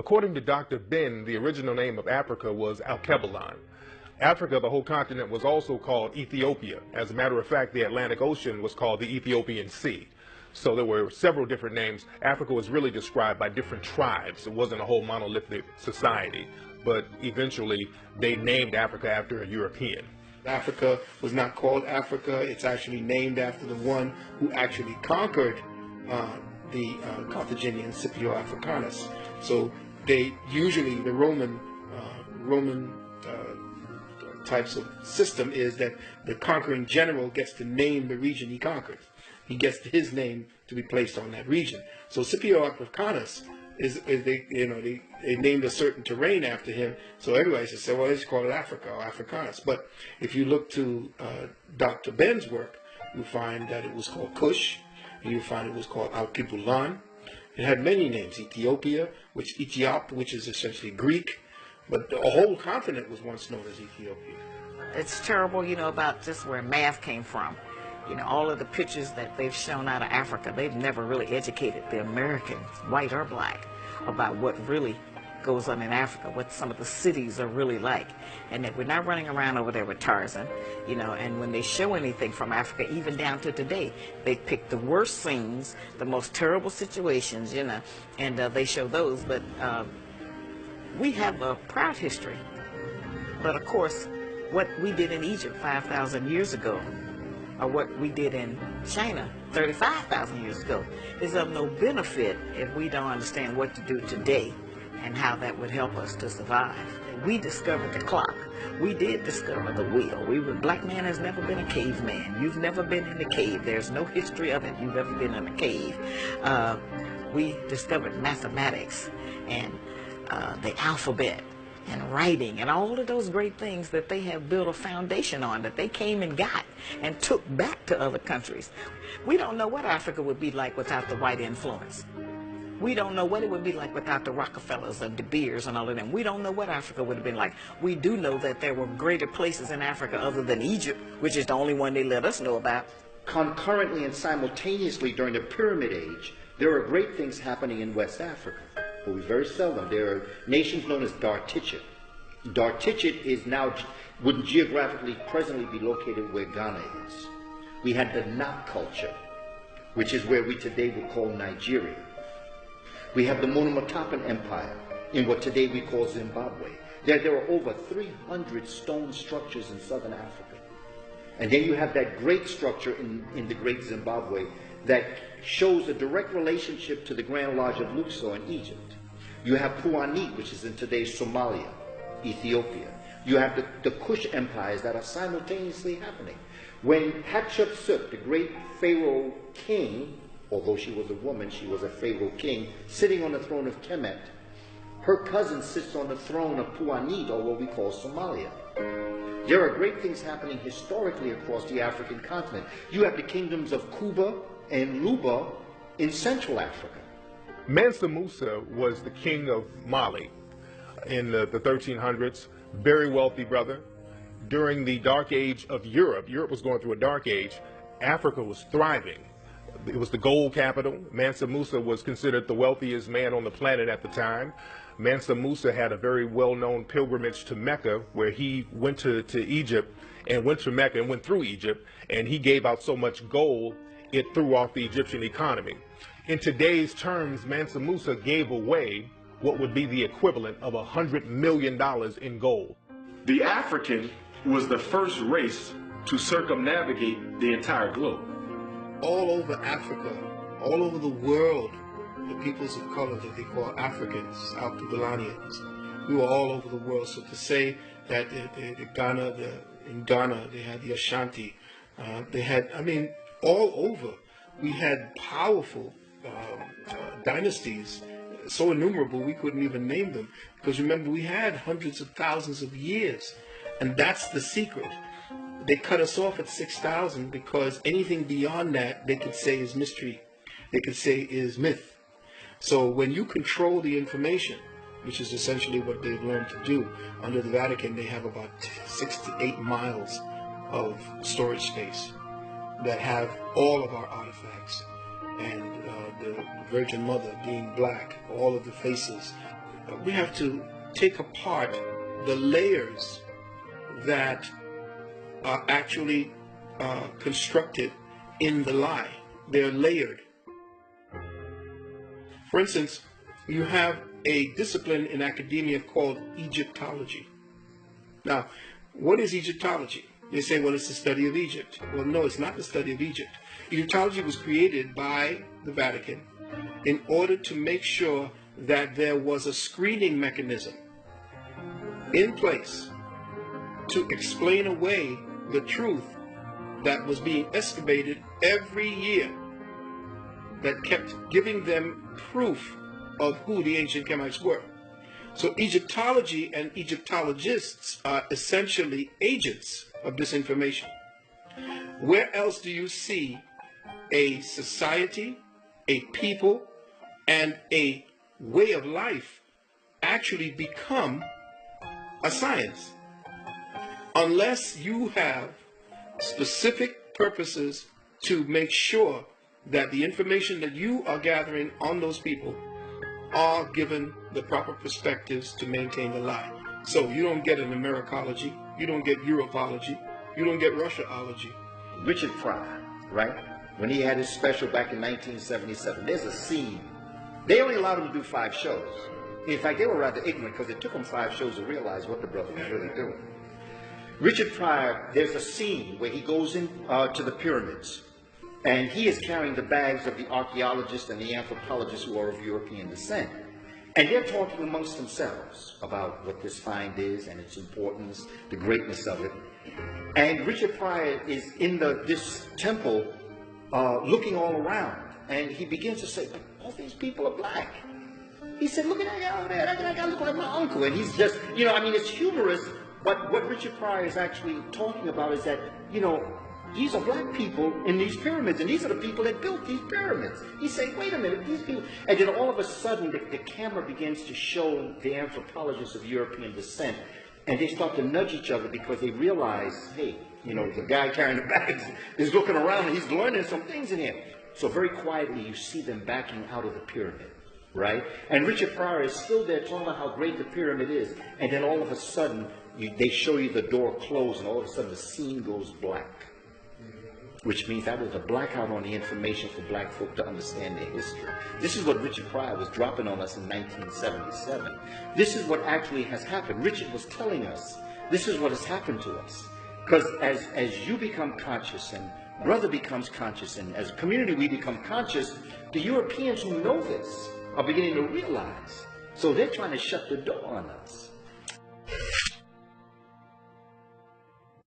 According to Dr. Ben, the original name of Africa was Alkebulan. Africa, the whole continent, was also called Ethiopia. As a matter of fact, the Atlantic Ocean was called the Ethiopian Sea. So there were several different names. Africa was really described by different tribes. It wasn't a whole monolithic society. But eventually, they named Africa after a European. Africa was not called Africa. It's actually named after the one who actually conquered the Carthaginian, Scipio Africanus. So they usually, the Roman types of system is that the conquering general gets to name the region he conquers. He gets his name to be placed on that region. So Scipio Africanus is they named a certain terrain after him. So everybody says, well, let's call it Africa or Africanus. But if you look to Dr. Ben's work, you find that it was called Kush, and you find it was called Alkebulan. It had many names: Ethiopia, which is essentially Greek, but the whole continent was once known as Ethiopia. It's terrible, about just where math came from. All of the pictures that they've shown out of Africa, they've never really educated the Americans, white or black, about what really goes on in Africa, what some of the cities are really like. And that we're not running around over there with Tarzan, and when they show anything from Africa, even down to today, they pick the worst scenes, the most terrible situations, and they show those. But we have a proud history. But of course, what we did in Egypt 5,000 years ago, or what we did in China 35,000 years ago, is of no benefit if we don't understand what to do today and how that would help us to survive. We discovered the clock. We did discover the wheel. Black man has never been a caveman. You've never been in a cave. There's no history of it. You've ever been in a cave. We discovered mathematics and the alphabet and writing and all of those great things that they have built a foundation on, that they came and got and took back to other countries. We don't know what Africa would be like without the white influence. We don't know what it would be like without the Rockefellers and De Beers and all of them. We don't know what Africa would have been like. We do know that there were greater places in Africa other than Egypt, which is the only one they let us know about. Concurrently and simultaneously during the Pyramid Age, there are great things happening in West Africa. But we very seldom. There are nations known as Dar-Tichit. Dar-Tichit would geographically presently be located where Ghana is. We had the Nap culture, which is where we today would call Nigeria. We have the Monomotapa Empire in what today we call Zimbabwe. There are over 300 stone structures in southern Africa. And then you have that great structure in the great Zimbabwe that shows a direct relationship to the Grand Lodge of Luxor in Egypt. You have Puanit, which is in today's Somalia, Ethiopia. You have the Kush empires that are simultaneously happening. When Hatshepsut, the great Pharaoh king, although she was a woman, she was a Pharaoh king, sitting on the throne of Kemet, her cousin sits on the throne of Puanit, or what we call Somalia. There are great things happening historically across the African continent. You have the kingdoms of Kuba and Luba in Central Africa. Mansa Musa was the king of Mali in the 1300s, very wealthy brother. During the dark age of Europe was going through a dark age, Africa was thriving. It was the gold capital. Mansa Musa was considered the wealthiest man on the planet at the time. Mansa Musa had a very well-known pilgrimage to Mecca, where he went to Egypt and went to Mecca and went through Egypt, and he gave out so much gold it threw off the Egyptian economy. In today's terms, Mansa Musa gave away what would be the equivalent of $100 million in gold. The African was the first race to circumnavigate the entire globe. All over Africa, all over the world, the peoples of color that they call Africans, Alkebulanans, we were all over the world. So to say that in Ghana they had the Ashanti, they had, all over. We had powerful dynasties, so innumerable we couldn't even name them. Because remember, we had hundreds of thousands of years, and that's the secret. They cut us off at 6,000 because anything beyond that they could say is mystery. They could say is myth. So when you control the information, which is essentially what they've learned to do, under the Vatican they have about 6 to 8 miles of storage space that have all of our artifacts, and the Virgin Mother being black, all of the faces. we have to take apart the layers that are actually constructed in the lie. They're layered. For instance, you have a discipline in academia called Egyptology. Now, what is Egyptology? They say, well, it's the study of Egypt. Well, no, it's not the study of Egypt. Egyptology was created by the Vatican in order to make sure that there was a screening mechanism in place to explain away the truth that was being excavated every year, that kept giving them proof of who the ancient Kemites were. So Egyptology and Egyptologists are essentially agents of this information. Where else do you see a society, a people, and a way of life actually become a science? Unless you have specific purposes to make sure that the information that you are gathering on those people are given the proper perspectives to maintain the lie. So you don't get an Americology, you don't get Europology, you don't get Russiaology. Richard Pryor, right? When he had his special back in 1977, there's a scene. They only allowed him to do 5 shows. In fact, they were rather ignorant because it took them 5 shows to realize what the brother was really doing. Richard Pryor, there's a scene where he goes in to the pyramids, and he is carrying the bags of the archaeologists and the anthropologists who are of European descent. And they're talking amongst themselves about what this find is and its importance, the greatness of it. And Richard Pryor is in this temple looking all around, and he begins to say, but all these people are black. He said, look at that guy over there, that guy looks like my uncle. And he's just, it's humorous, but what Richard Pryor is actually talking about is that, these are black people in these pyramids, and these are the people that built these pyramids. He's saying, wait a minute, these people... And then all of a sudden, the camera begins to show the anthropologists of European descent, and they start to nudge each other because they realize, hey, the guy carrying the bags is looking around, and he's learning some things in here. So very quietly, you see them backing out of the pyramid, right? And Richard Pryor is still there talking about how great the pyramid is, and then all of a sudden, they show you the door close, and all of a sudden, the scene goes black. Which means that was a blackout on the information for black folk to understand their history. This is what Richard Pryor was dropping on us in 1977. This is what actually has happened. Richard was telling us, this is what has happened to us. Because as you become conscious, and brother becomes conscious, and as a community we become conscious, the Europeans who know this are beginning to realize. So they're trying to shut the door on us.